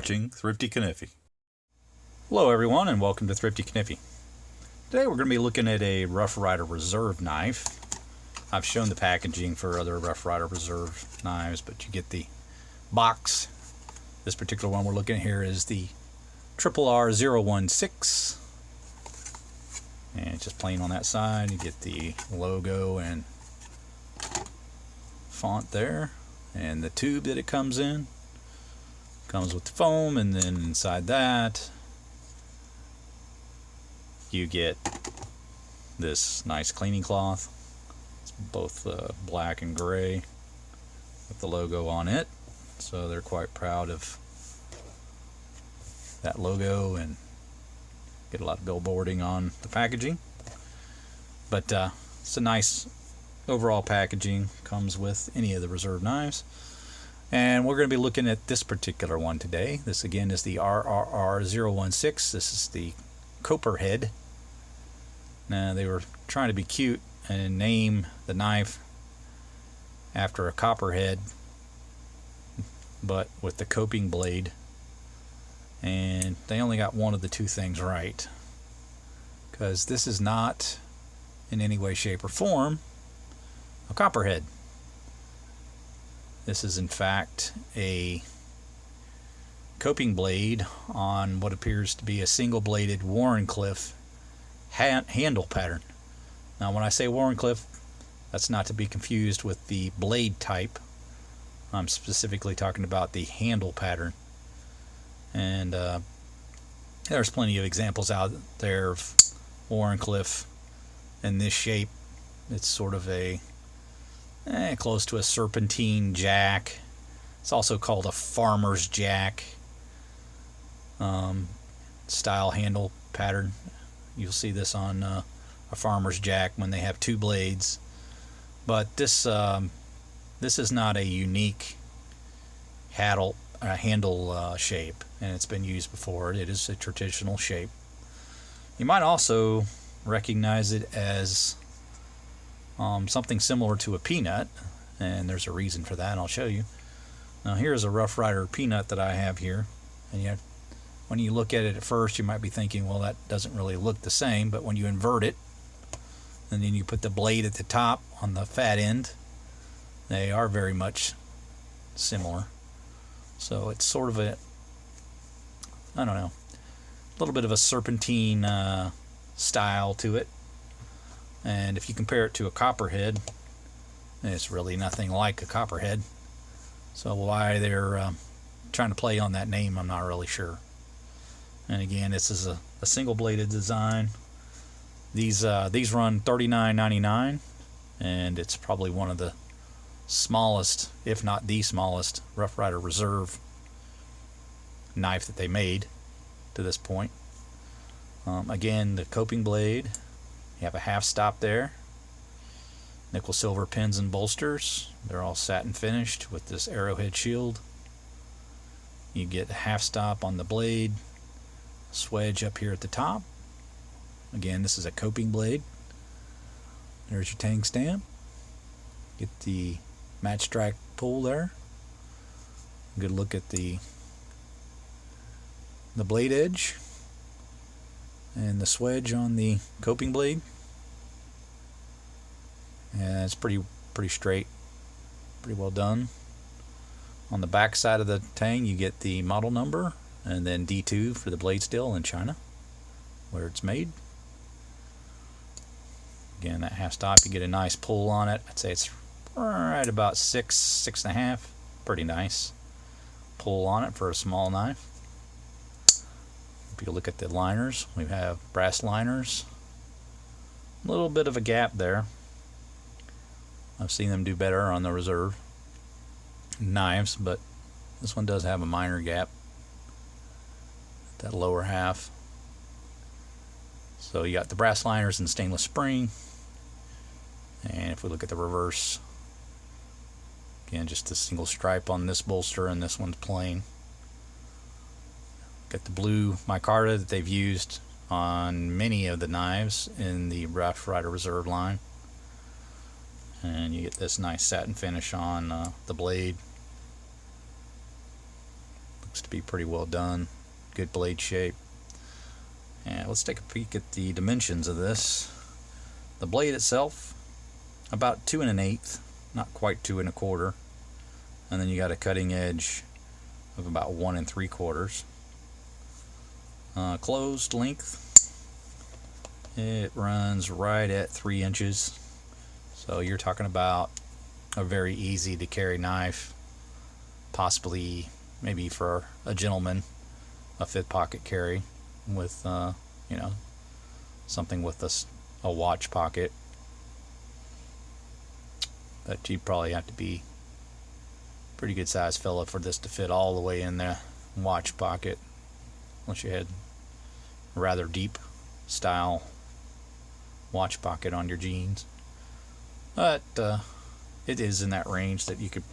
watching Thrifty Kaniffy. Hello everyone and welcome to Thrifty Kaniffy. Today we're going to be looking at a Rough Ryder Reserve knife. I've shown the packaging for other Rough Ryder Reserve knives, but you get the box. This particular one we're looking at here is the RRR016. And it's just plain on that side. You get the logo and font there, and the tube that it comes in. Comes with the foam, and then inside that you get this nice cleaning cloth. It's both black and gray with the logo on it, so they're quite proud of that logo and get a lot of billboarding on the packaging. But it's a nice overall packaging, comes with any of the Reserve knives. And we're going to be looking at this particular one today. This again is the RRR016. This is the Coperhead. Now they were trying to be cute and name the knife after a copperhead, but with the coping blade. And they only got one of the two things right, because this is not in any way, shape, or form a copperhead. This is in fact a coping blade on what appears to be a single-bladed Wharncliffe handle pattern. Now when I say Wharncliffe, that's not to be confused with the blade type. I'm specifically talking about the handle pattern. And there's plenty of examples out there of Wharncliffe in this shape. It's sort of a close to a serpentine jack. It's also called a farmer's jack style handle pattern. You'll see this on a farmer's jack when they have two blades. But this is not a unique handle shape, and it's been used before. It is a traditional shape. You might also recognize it as something similar to a peanut, and there's a reason for that, and I'll show you. Now here's a Rough Ryder peanut that I have here, and when you look at it at first you might be thinking, well, that doesn't really look the same, but when you invert it and then you put the blade at the top on the fat end, they are very much similar. So it's sort of a, I don't know, a little bit of a serpentine style to it. And if you compare it to a copperhead, it's really nothing like a copperhead. So why they're trying to play on that name, I'm not really sure. And again, this is a single-bladed design. These run $39.99, and it's probably one of the smallest, if not the smallest, Rough Ryder Reserve knife that they made to this point. Again, the coping blade. You have a half stop there, nickel silver pins and bolsters. They're all satin finished with this arrowhead shield. You get a half stop on the blade, swedge up here at the top. Again, this is a coping blade. There's your tang stamp. Get the match strike pull there. Good look at the blade edge and the swedge on the coping blade. And it's pretty straight, pretty well done. On the back side of the tang you get the model number, and then D2 for the blade steel in China where it's made. Again, that half stop, you get a nice pull on it. I'd say it's right about 6.5. Pretty nice pull on it for a small knife. If you look at the liners, we have brass liners. A little bit of a gap there. I've seen them do better on the Reserve knives, but this one does have a minor gap at that lower half. So you got the brass liners and stainless spring. And if we look at the reverse, again, just a single stripe on this bolster, and this one's plain. Got the blue micarta that they've used on many of the knives in the Rough Ryder Reserve line. And you get this nice satin finish on the blade. Looks to be pretty well done. Good blade shape. And let's take a peek at the dimensions of this. The blade itself, about 2 1/8, not quite 2 1/4. And then you got a cutting edge of about 1 3/4. Closed length, it runs right at 3 inches. So you're talking about a very easy to carry knife, possibly maybe for a gentleman, a 5th pocket carry with you know, something with a watch pocket. But you probably have to be a pretty good sized fella for this to fit all the way in the watch pocket, unless you had a rather deep style watch pocket on your jeans. But it is in that range that you could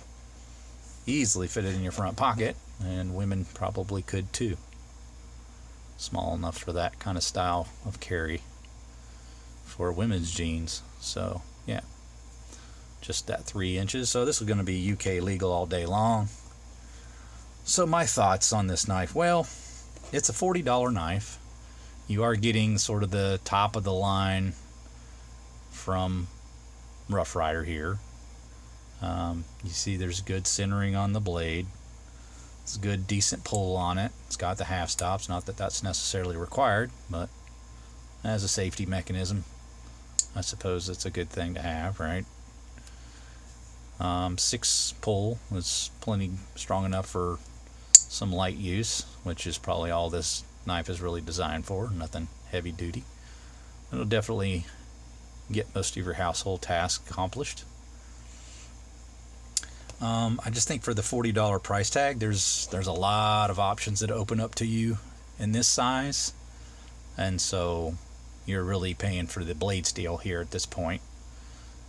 easily fit it in your front pocket, and women probably could too. Small enough for that kind of style of carry for women's jeans. So yeah, just that 3 inches. So this is going to be UK legal all day long. So my thoughts on this knife: well, it's a $40 knife. You are getting sort of the top of the line from Rough Ryder here. You see there's good centering on the blade. It's a good decent pull on it. It's got the half stops, not that that's necessarily required, but as a safety mechanism, I suppose it's a good thing to have, right? 6 pull is plenty strong enough for some light use, which is probably all this knife is really designed for. Nothing heavy duty. It'll definitely get most of your household tasks accomplished. I just think for the $40 price tag, there's a lot of options that open up to you in this size, and so you're really paying for the blade steel here at this point.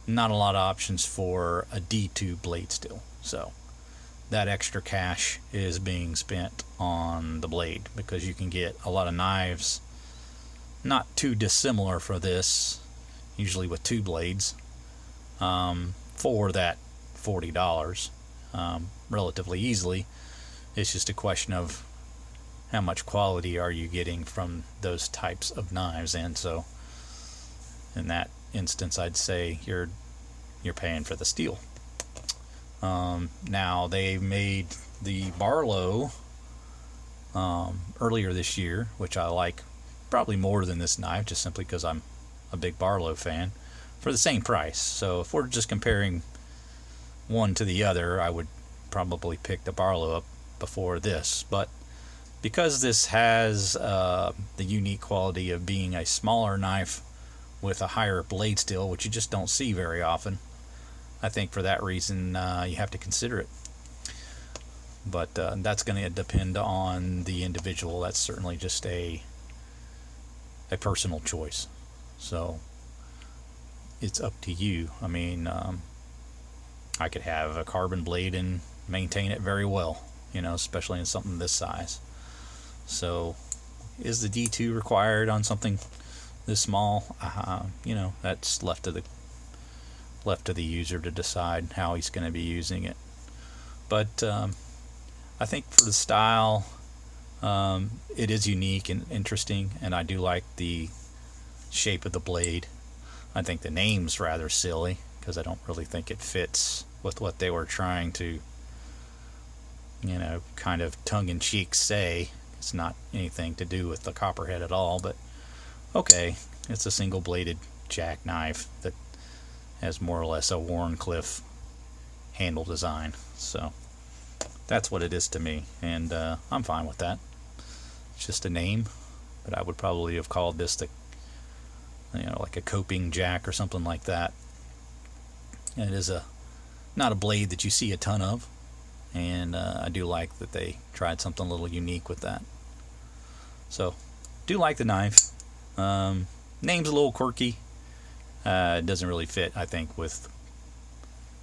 Not a lot of options for a D2 blade steel, so that extra cash is being spent on the blade, because you can get a lot of knives not too dissimilar for this, usually with 2 blades, for that $40 relatively easily. It's just a question of how much quality are you getting from those types of knives, and so in that instance I'd say you're paying for the steel. Now they made the Barlow earlier this year, which I like probably more than this knife, just simply because I'm a big Barlow fan, for the same price. So if we're just comparing one to the other, I would probably pick the Barlow up before this. But because this has the unique quality of being a smaller knife with a higher blade steel, which you just don't see very often, I think for that reason you have to consider it. But that's going to depend on the individual. That's certainly just a personal choice. So it's up to you. I mean, I could have a carbon blade and maintain it very well, you know, especially in something this size. So is the D2 required on something this small? You know, that's left to the user to decide how he's going to be using it. But I think for the style, it is unique and interesting, and I do like the shape of the blade. I think the name's rather silly, because I don't really think it fits with what they were trying to, you know, kind of tongue-in-cheek say. It's not anything to do with the Coperhead at all, but okay, it's a single-bladed jackknife that has more or less a Warncliffe handle design. So that's what it is to me, and I'm fine with that. It's just a name, but I would probably have called this the, you know, like a coping jack or something like that. And it is not a blade that you see a ton of, and I do like that they tried something a little unique with that. So do like the knife. Name's a little quirky. It doesn't really fit, I think, with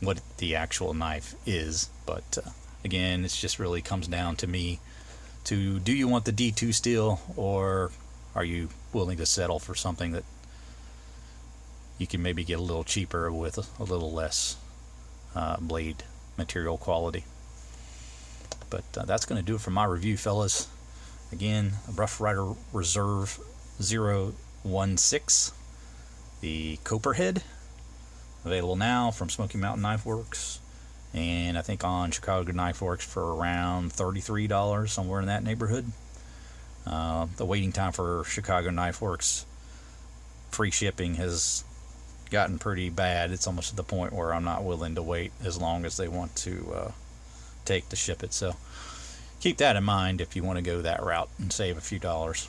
what the actual knife is, but again, it just really comes down to me to, do you want the D2 steel, or are you willing to settle for something that you can maybe get a little cheaper with a little less blade material quality. But that's going to do it for my review, fellas. Again, a Rough Ryder Reserve 016, the Coperhead, available now from Smoky Mountain Knife Works, and I think on Chicago Knife Works for around $33, somewhere in that neighborhood. The waiting time for Chicago Knife Works free shipping has gotten pretty bad. It's almost to the point where I'm not willing to wait as long as they want to take to ship it. So keep that in mind if you want to go that route and save a few dollars.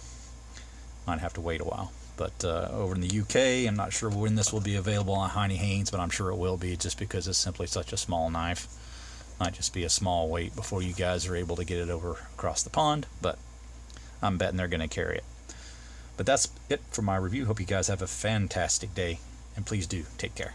Might have to wait a while. But over in the UK, I'm not sure when this will be available on Heine Haynes, but I'm sure it will be, just because it's simply such a small knife. Might just be a small wait before you guys are able to get it over across the pond, but I'm betting they're going to carry it. But that's it for my review. Hope you guys have a fantastic day, and please do take care.